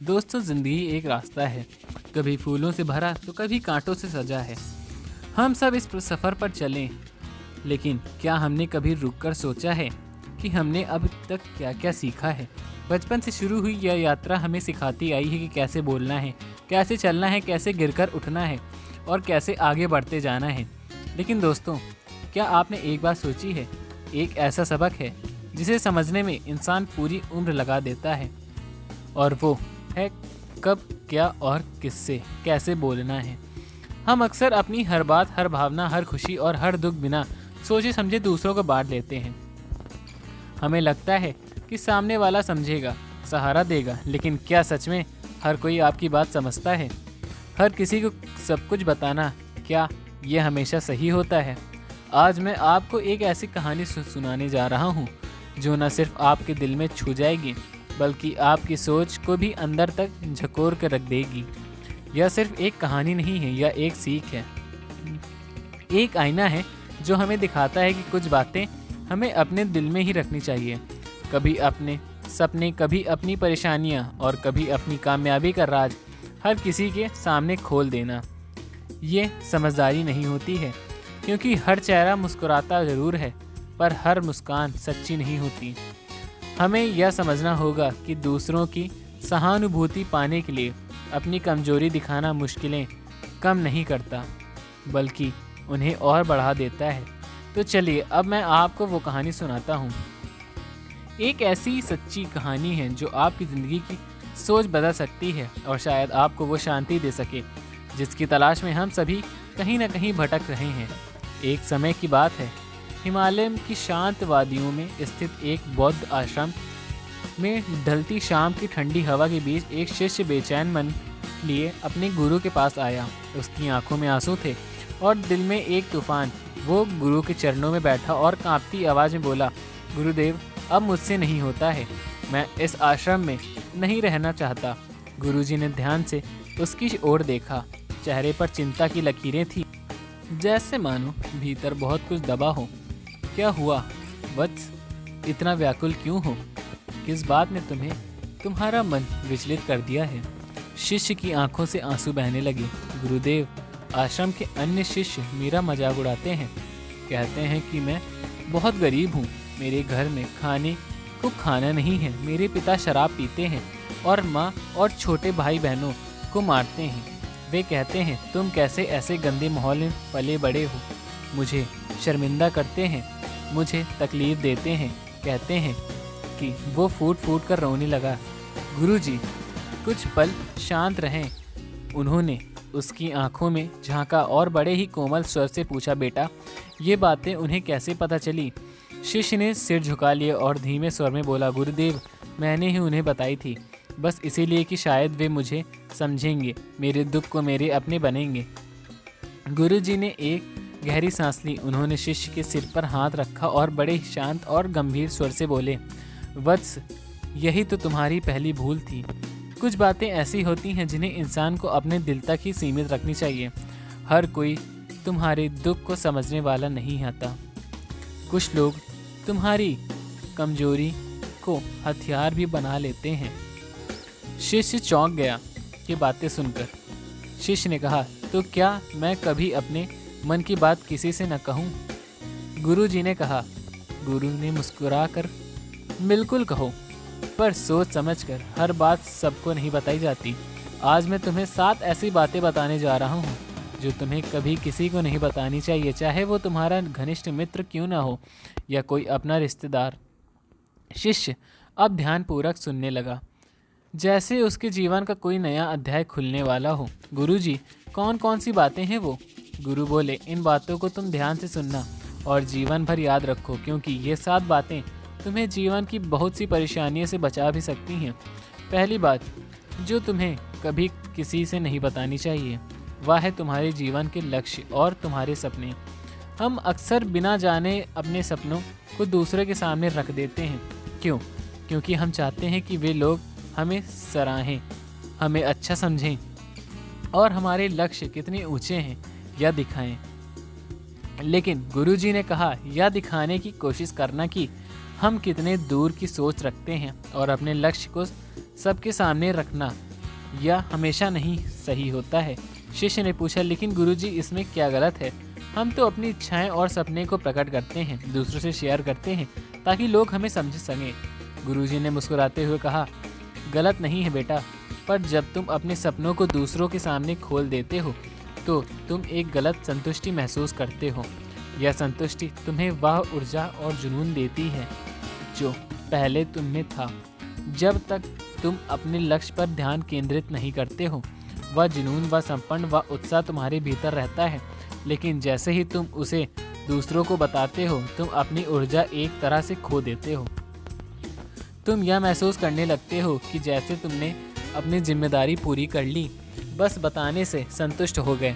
दोस्तों, जिंदगी एक रास्ता है, कभी फूलों से भरा तो कभी कांटों से सजा है। हम सब इस सफ़र पर चलें, लेकिन क्या हमने कभी रुककर सोचा है कि हमने अब तक क्या क्या सीखा है? बचपन से शुरू हुई यह यात्रा हमें सिखाती आई है कि कैसे बोलना है, कैसे चलना है, कैसे गिरकर उठना है और कैसे आगे बढ़ते जाना है। लेकिन दोस्तों, क्या आपने एक बात सोची है, एक ऐसा सबक है जिसे समझने में इंसान पूरी उम्र लगा देता है, और वो है कब, क्या और किससे कैसे बोलना है। हम अक्सर अपनी हर बात, हर भावना, हर खुशी और हर दुख बिना सोचे समझे दूसरों को बांट लेते हैं। हमें लगता है कि सामने वाला समझेगा, सहारा देगा, लेकिन क्या सच में हर कोई आपकी बात समझता है? हर किसी को सब कुछ बताना, क्या यह हमेशा सही होता है? आज मैं आपको एक ऐसी कहानी सुनाने जा रहा हूँ जो न सिर्फ आपके दिल में छू जाएगी, बल्कि आपकी सोच को भी अंदर तक झकोर कर रख देगी। यह सिर्फ एक कहानी नहीं है, यह एक सीख है, एक आईना है जो हमें दिखाता है कि कुछ बातें हमें अपने दिल में ही रखनी चाहिए। कभी अपने सपने, कभी अपनी परेशानियां और कभी अपनी कामयाबी का राज हर किसी के सामने खोल देना। ये समझदारी नहीं होती है, क्योंकि हर चेहरा मुस्कुराता ज़रूर है, पर हर मुस्कान सच्ची नहीं होती। हमें यह समझना होगा कि दूसरों की सहानुभूति पाने के लिए अपनी कमजोरी दिखाना मुश्किलें कम नहीं करता, बल्कि उन्हें और बढ़ा देता है। तो चलिए, अब मैं आपको वो कहानी सुनाता हूँ। एक ऐसी सच्ची कहानी है जो आपकी ज़िंदगी की सोच बदल सकती है और शायद आपको वो शांति दे सके जिसकी तलाश में हम सभी कहीं ना कहीं भटक रहे हैं। एक समय की बात है, हिमालय की शांत वादियों में स्थित एक बौद्ध आश्रम में ढलती शाम की ठंडी हवा के बीच एक शिष्य बेचैन मन लिए अपने गुरु के पास आया। उसकी आंखों में आंसू थे और दिल में एक तूफान। वो गुरु के चरणों में बैठा और कांपती आवाज़ में बोला, गुरुदेव, अब मुझसे नहीं होता है, मैं इस आश्रम में नहीं रहना चाहता। गुरुजी ने ध्यान से उसकी ओर देखा। चेहरे पर चिंता की लकीरें थी, जैसे मानो भीतर बहुत कुछ दबा हो। क्या हुआ वत्स, इतना व्याकुल क्यों हो? किस बात ने तुम्हारा मन विचलित कर दिया है? शिष्य की आंखों से आंसू बहने लगे। गुरुदेव, आश्रम के अन्य शिष्य मेरा मजाक उड़ाते हैं, कहते हैं कि मैं बहुत गरीब हूँ। मेरे घर में खाने को खाना नहीं है। मेरे पिता शराब पीते हैं और माँ और छोटे भाई बहनों को मारते हैं। वे कहते हैं तुम कैसे ऐसे गंदे माहौल में पले बड़े हो। मुझे शर्मिंदा करते हैं, मुझे तकलीफ देते हैं, कहते हैं कि वो फूट फूट कर रोने लगा। गुरुजी कुछ पल शांत रहें। उन्होंने उसकी आंखों में झांका और बड़े ही कोमल स्वर से पूछा, बेटा, ये बातें उन्हें कैसे पता चली? शिष्य ने सिर झुका लिया और धीमे स्वर में बोला, गुरुदेव, मैंने ही उन्हें बताई थी, बस इसीलिए कि शायद वे मुझे समझेंगे, मेरे दुख को मेरे अपने बनेंगे। गुरुजी ने एक गहरी सांस ली। उन्होंने शिष्य के सिर पर हाथ रखा और बड़े ही शांत और गंभीर स्वर से बोले, वत्स, यही तो तुम्हारी पहली भूल थी। कुछ बातें ऐसी होती हैं जिन्हें इंसान को अपने दिल तक ही सीमित रखनी चाहिए। हर कोई तुम्हारे दुख को समझने वाला नहीं आता। कुछ लोग तुम्हारी कमजोरी को हथियार भी बना लेते हैं। शिष्य चौंक गया ये बातें सुनकर। शिष्य ने कहा, तो क्या मैं कभी अपने मन की बात किसी से न कहूँ? गुरुजी ने कहा। गुरु ने मुस्कुराकर, बिल्कुल कहो, पर सोच समझकर। हर बात सबको नहीं बताई जाती। आज मैं तुम्हें 7 ऐसी बातें बताने जा रहा हूँ जो तुम्हें कभी किसी को नहीं बतानी चाहिए, चाहे वो तुम्हारा घनिष्ठ मित्र क्यों ना हो या कोई अपना रिश्तेदार। शिष्य अब ध्यानपूर्वक सुनने लगा, जैसे उसके जीवन का कोई नया अध्याय खुलने वाला हो। गुरुजी, कौन कौन सी बातें हैं वो? गुरु बोले, इन बातों को तुम ध्यान से सुनना और जीवन भर याद रखो, क्योंकि ये 7 बातें तुम्हें जीवन की बहुत सी परेशानियों से बचा भी सकती हैं। पहली बात जो तुम्हें कभी किसी से नहीं बतानी चाहिए, वह है तुम्हारे जीवन के लक्ष्य और तुम्हारे सपने। हम अक्सर बिना जाने अपने सपनों को दूसरे के सामने रख देते हैं। क्यों? क्योंकि हम चाहते हैं कि वे लोग हमें सराहें, हमें अच्छा समझें और हमारे लक्ष्य कितने ऊंचे हैं यह दिखाएं। लेकिन गुरुजी ने कहा, यह दिखाने की कोशिश करना कि हम कितने दूर की सोच रखते हैं और अपने लक्ष्य को सबके सामने रखना यह हमेशा नहीं सही होता है। शिष्य ने पूछा, लेकिन गुरुजी इसमें क्या गलत है? हम तो अपनी इच्छाएं और सपने को प्रकट करते हैं, दूसरों से शेयर करते हैं ताकि लोग हमें समझ सकें। गुरुजी ने मुस्कुराते हुए कहा, गलत नहीं है बेटा, पर जब तुम अपने सपनों को दूसरों के सामने खोल देते हो तो तुम एक गलत संतुष्टि महसूस करते हो। यह संतुष्टि तुम्हें वह ऊर्जा और जुनून देती है जो पहले तुम में था। जब तक तुम अपने लक्ष्य पर ध्यान केंद्रित नहीं करते हो, वह जुनून, वह संपन्न, वह उत्साह तुम्हारे भीतर रहता है। लेकिन जैसे ही तुम उसे दूसरों को बताते हो, तुम अपनी ऊर्जा एक तरह से खो देते हो। तुम यह महसूस करने लगते हो कि जैसे तुमने अपनी जिम्मेदारी पूरी कर ली, बस बताने से संतुष्ट हो गए।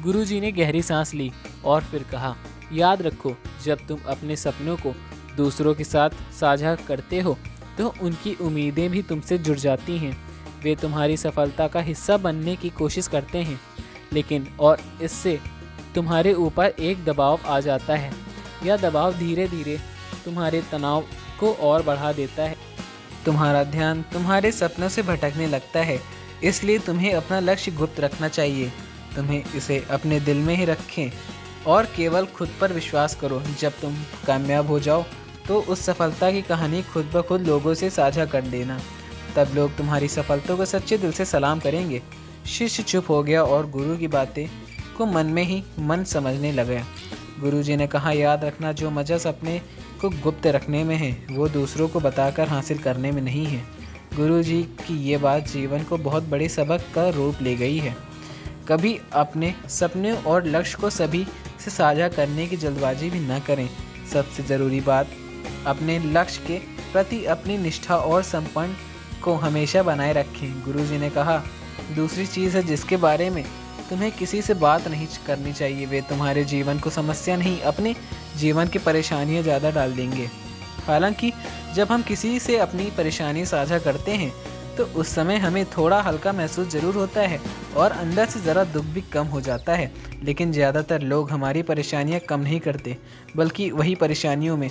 गुरुजी ने गहरी सांस ली और फिर कहा, याद रखो, जब तुम अपने सपनों को दूसरों के साथ साझा करते हो तो उनकी उम्मीदें भी तुमसे जुड़ जाती हैं। वे तुम्हारी सफलता का हिस्सा बनने की कोशिश करते हैं, लेकिन और इससे तुम्हारे ऊपर एक दबाव आ जाता है। यह दबाव धीरे धीरे तुम्हारे तनाव को और बढ़ा देता है। तुम्हारा ध्यान तुम्हारे सपनों से भटकने लगता है। इसलिए तुम्हें अपना लक्ष्य गुप्त रखना चाहिए। तुम्हें इसे अपने दिल में ही रखें और केवल खुद पर विश्वास करो। जब तुम कामयाब हो जाओ तो उस सफलता की कहानी खुद ब खुद लोगों से साझा कर देना। तब लोग तुम्हारी सफलता को सच्चे दिल से सलाम करेंगे। शिष्य चुप हो गया और गुरु की बातें को मन में ही मन समझने लगा। गुरुजी ने कहा, याद रखना, जो मजा सपने को गुप्त रखने में है वो दूसरों को बताकर हासिल करने में नहीं है। गुरुजी की ये बात जीवन को बहुत बड़े सबक का रूप ले गई है। कभी अपने सपने और लक्ष्य को सभी से साझा करने की जल्दबाजी भी न करें। सबसे ज़रूरी बात, अपने लक्ष्य के प्रति अपनी निष्ठा और समर्पण को हमेशा बनाए रखें। गुरुजी ने कहा, दूसरी चीज़ है जिसके बारे में तुम्हें किसी से बात नहीं करनी चाहिए। वे तुम्हारे जीवन को समस्या नहीं, अपने जीवन की परेशानियां ज़्यादा डाल देंगे। हालांकि जब हम किसी से अपनी परेशानी साझा करते हैं तो उस समय हमें थोड़ा हल्का महसूस ज़रूर होता है और अंदर से ज़रा दुख भी कम हो जाता है। लेकिन ज़्यादातर लोग हमारी परेशानियां कम नहीं करते, बल्कि वही परेशानियों में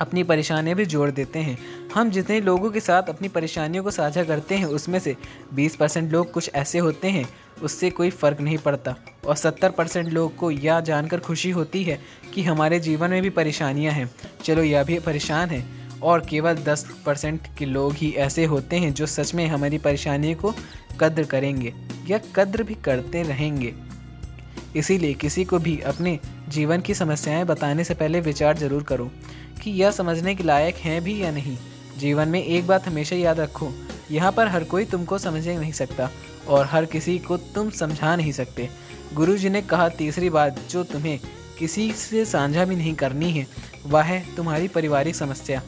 अपनी परेशानियां भी जोड़ देते हैं। हम जितने लोगों के साथ अपनी परेशानियों को साझा करते हैं उसमें से 20% लोग कुछ ऐसे होते हैं उससे कोई फ़र्क नहीं पड़ता, और 70% लोग को यह जानकर खुशी होती है कि हमारे जीवन में भी परेशानियां हैं, चलो यह भी परेशान है। और केवल 10% के लोग ही ऐसे होते हैं जो सच में हमारी परेशानियों को कद्र करेंगे या कद्र भी करते रहेंगे। इसीलिए किसी को भी अपने जीवन की समस्याएं बताने से पहले विचार ज़रूर करो कि यह समझने के लायक हैं भी या नहीं। जीवन में एक बात हमेशा याद रखो, यहाँ पर हर कोई तुमको समझ नहीं सकता और हर किसी को तुम समझा नहीं सकते। गुरुजी ने कहा, तीसरी बात जो तुम्हें किसी से साझा भी नहीं करनी है वह है तुम्हारी पारिवारिक समस्या।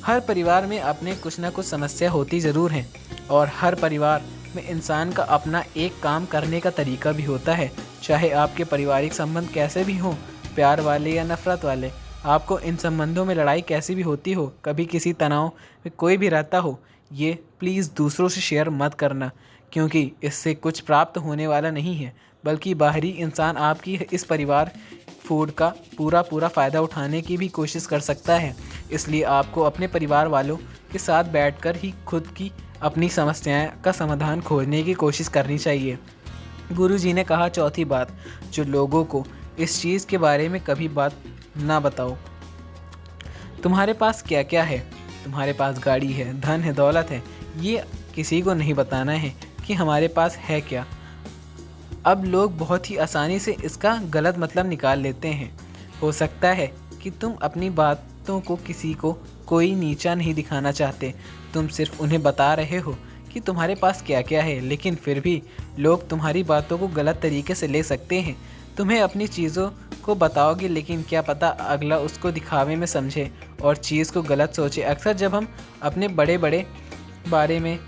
हर परिवार में अपने कुछ ना कुछ समस्या होती ज़रूर है और हर परिवार में इंसान का अपना एक काम करने का तरीका भी होता है। चाहे आपके पारिवारिक संबंध कैसे भी हों, प्यार वाले या नफ़रत वाले, आपको इन संबंधों में लड़ाई कैसी भी होती हो, कभी किसी तनाव में कोई भी रहता हो, ये प्लीज़ दूसरों से शेयर मत करना, क्योंकि इससे कुछ प्राप्त होने वाला नहीं है, बल्कि बाहरी इंसान आपकी इस परिवार फूड का पूरा फ़ायदा उठाने की भी कोशिश कर सकता है। इसलिए आपको अपने परिवार वालों के साथ बैठकर ही खुद की अपनी समस्याएं का समाधान खोजने की कोशिश करनी चाहिए। गुरुजी ने कहा, चौथी बात, जो लोगों को इस चीज़ के बारे में कभी बात ना बताओ। तुम्हारे पास क्या क्या है, तुम्हारे पास गाड़ी है, धन है, दौलत है, ये किसी को नहीं बताना है कि हमारे पास है क्या। अब लोग बहुत ही आसानी से इसका गलत मतलब निकाल लेते हैं। हो सकता है कि तुम अपनी बातों को किसी को कोई नीचा नहीं दिखाना चाहते, तुम सिर्फ उन्हें बता रहे हो कि तुम्हारे पास क्या क्या है, लेकिन फिर भी लोग तुम्हारी बातों को गलत तरीके से ले सकते हैं। तुम्हें अपनी चीज़ों को बताओगे, लेकिन क्या पता अगला उसको दिखावे में समझे और चीज़ को गलत सोचे। अक्सर जब हम अपने बड़े बारे में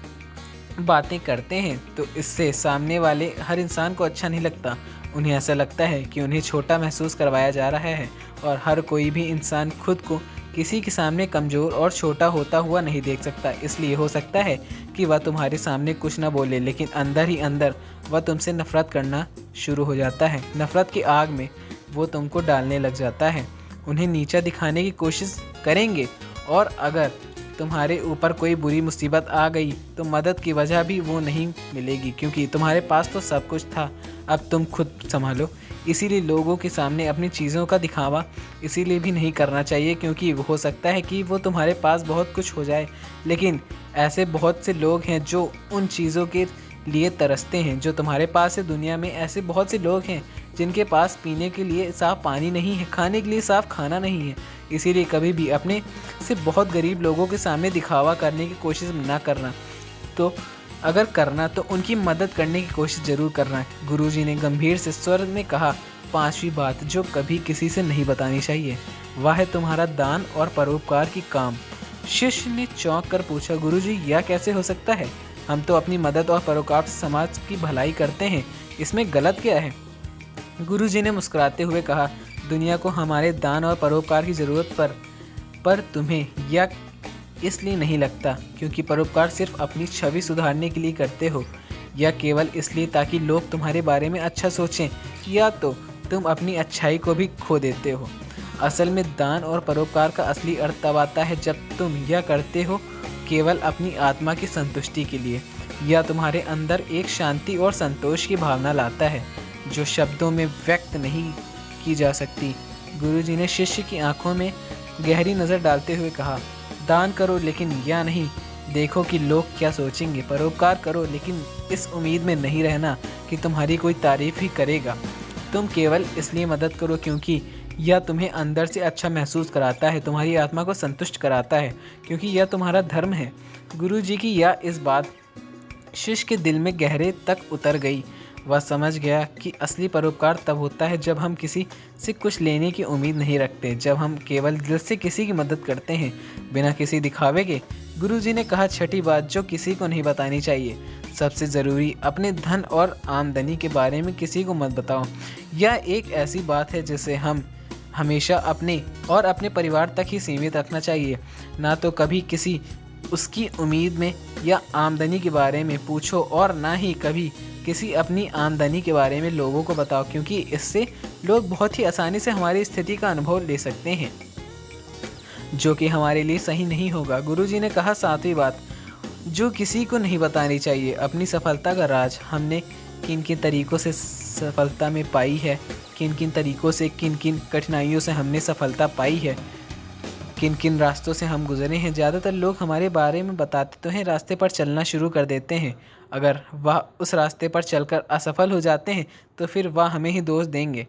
बातें करते हैं तो इससे सामने वाले हर इंसान को अच्छा नहीं लगता। उन्हें ऐसा लगता है कि उन्हें छोटा महसूस करवाया जा रहा है, और हर कोई भी इंसान खुद को किसी के सामने कमज़ोर और छोटा होता हुआ नहीं देख सकता। इसलिए हो सकता है कि वह तुम्हारे सामने कुछ ना बोले, लेकिन अंदर ही अंदर वह तुमसे नफ़रत करना शुरू हो जाता है। नफ़रत की आग में वो तुमको डालने लग जाता है। उन्हें नीचा दिखाने की कोशिश करेंगे, और अगर तुम्हारे ऊपर कोई बुरी मुसीबत आ गई तो मदद की वजह भी वो नहीं मिलेगी, क्योंकि तुम्हारे पास तो सब कुछ था। अब तुम खुद संभालो। इसीलिए लोगों के सामने अपनी चीज़ों का दिखावा इसीलिए भी नहीं करना चाहिए, क्योंकि हो सकता है कि वो तुम्हारे पास बहुत कुछ हो जाए, लेकिन ऐसे बहुत से लोग हैं जो उन चीज़ों के लिए तरसते हैं जो तुम्हारे पास है। दुनिया में ऐसे बहुत से लोग हैं जिनके पास पीने के लिए साफ पानी नहीं है, खाने के लिए साफ खाना नहीं है। इसीलिए कभी भी अपने से बहुत गरीब लोगों के सामने दिखावा करने की कोशिश ना करना, तो अगर करना तो उनकी मदद करने की कोशिश ज़रूर करना। गुरुजी ने गंभीर से स्वर में कहा, 5वीं बात जो कभी किसी से नहीं बतानी चाहिए, वह है तुम्हारा दान और परोपकार की काम। शिष्य ने चौंक कर पूछा, गुरुजी यह कैसे हो सकता है? हम तो अपनी मदद और परोपकार से समाज की भलाई करते हैं, इसमें गलत क्या है? गुरुजी ने मुस्कुराते हुए कहा, दुनिया को हमारे दान और परोपकार की ज़रूरत पर तुम्हें यह इसलिए नहीं लगता क्योंकि परोपकार सिर्फ अपनी छवि सुधारने के लिए करते हो, या केवल इसलिए ताकि लोग तुम्हारे बारे में अच्छा सोचें, या तो तुम अपनी अच्छाई को भी खो देते हो। असल में दान और परोपकार का असली अर्थ तब आता है जब तुम यह करते हो केवल अपनी आत्मा की संतुष्टि के लिए, या तुम्हारे अंदर एक शांति और संतोष की भावना लाता है जो शब्दों में व्यक्त नहीं की जा सकती। गुरुजी ने शिष्य की आंखों में गहरी नज़र डालते हुए कहा, दान करो लेकिन यह नहीं देखो कि लोग क्या सोचेंगे। परोपकार करो लेकिन इस उम्मीद में नहीं रहना कि तुम्हारी कोई तारीफ ही करेगा। तुम केवल इसलिए मदद करो क्योंकि यह तुम्हें अंदर से अच्छा महसूस कराता है, तुम्हारी आत्मा को संतुष्ट कराता है, क्योंकि यह तुम्हारा धर्म है। गुरुजी की यह इस बात शिष्य के दिल में गहरे तक उतर गई। वह समझ गया कि असली परोपकार तब होता है जब हम किसी से कुछ लेने की उम्मीद नहीं रखते, जब हम केवल दिल से किसी की मदद करते हैं बिना किसी दिखावे के। गुरुजी ने कहा, 6ठी बात जो किसी को नहीं बतानी चाहिए, सबसे ज़रूरी, अपने धन और आमदनी के बारे में किसी को मत बताओ। यह एक ऐसी बात है जिसे हम हमेशा अपने और अपने परिवार तक ही सीमित रखना चाहिए। ना तो कभी किसी उसकी उम्मीद में या आमदनी के बारे में पूछो, और ना ही कभी किसी अपनी आमदनी के बारे में लोगों को बताओ, क्योंकि इससे लोग बहुत ही आसानी से हमारी स्थिति का अनुभव ले सकते हैं जो कि हमारे लिए सही नहीं होगा। गुरुजी ने कहा, 7वीं बात जो किसी को नहीं बतानी चाहिए, अपनी सफलता का राज। हमने किन किन तरीक़ों से सफलता में पाई है, किन किन तरीक़ों से, किन किन कठिनाइयों से हमने सफलता पाई है, किन किन रास्तों से हम गुजरे हैं। ज़्यादातर लोग हमारे बारे में बताते तो हैं, रास्ते पर चलना शुरू कर देते हैं। अगर वह उस रास्ते पर चलकर असफल हो जाते हैं तो फिर वह हमें ही दोष देंगे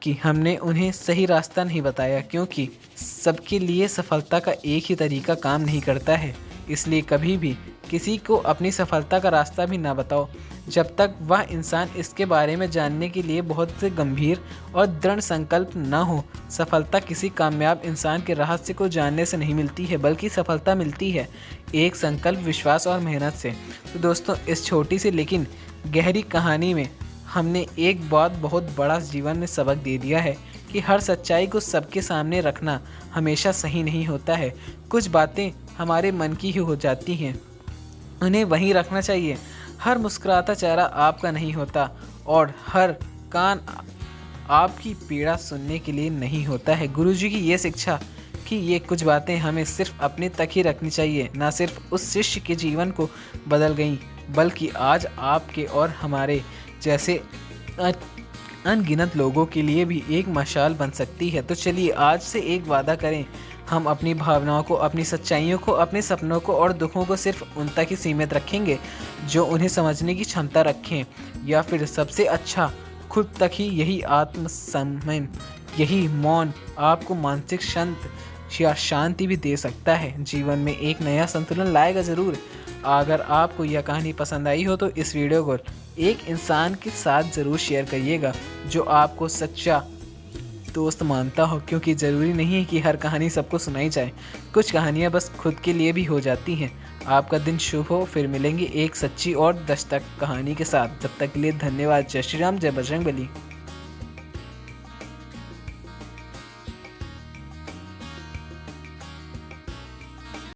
कि हमने उन्हें सही रास्ता नहीं बताया, क्योंकि सबके लिए सफलता का एक ही तरीका काम नहीं करता है। इसलिए कभी भी किसी को अपनी सफलता का रास्ता भी ना बताओ जब तक वह इंसान इसके बारे में जानने के लिए बहुत से गंभीर और दृढ़ संकल्प न हो। सफलता किसी कामयाब इंसान के रहस्य को जानने से नहीं मिलती है, बल्कि सफलता मिलती है एक संकल्प, विश्वास और मेहनत से। तो दोस्तों, इस छोटी सी लेकिन गहरी कहानी में हमने एक बात बहुत बड़ा जीवन में सबक दे दिया है कि हर सच्चाई को सबके सामने रखना हमेशा सही नहीं होता है। कुछ बातें हमारे मन की ही हो जाती हैं, उन्हें वहीं रखना चाहिए। हर मुस्कुराता चेहरा आपका नहीं होता और हर कान आपकी पीड़ा सुनने के लिए नहीं होता है। गुरुजी की ये शिक्षा कि ये कुछ बातें हमें सिर्फ अपने तक ही रखनी चाहिए, ना सिर्फ उस शिष्य के जीवन को बदल गई, बल्कि आज आपके और हमारे जैसे अनगिनत लोगों के लिए भी एक मशाल बन सकती है। तो चलिए आज से एक वादा करें, हम अपनी भावनाओं को, अपनी सच्चाइयों को, अपने सपनों को और दुखों को सिर्फ उन तक ही सीमित रखेंगे जो उन्हें समझने की क्षमता रखें, या फिर सबसे अच्छा खुद तक ही। यही आत्मसंयम, यही मौन आपको मानसिक शांति भी दे सकता है, जीवन में एक नया संतुलन लाएगा ज़रूर। अगर आपको यह कहानी पसंद आई हो तो इस वीडियो को एक इंसान के साथ ज़रूर शेयर करिएगा जो आपको सच्चा दोस्त मानता हो, क्योंकि ज़रूरी नहीं है कि हर कहानी सबको सुनाई जाए, कुछ कहानियाँ बस खुद के लिए भी हो जाती हैं। आपका दिन शुभ हो, फिर मिलेंगे एक सच्ची और दस्तक कहानी के साथ। तब तक के लिए धन्यवाद। जय श्री राम, जय बजरंगबली।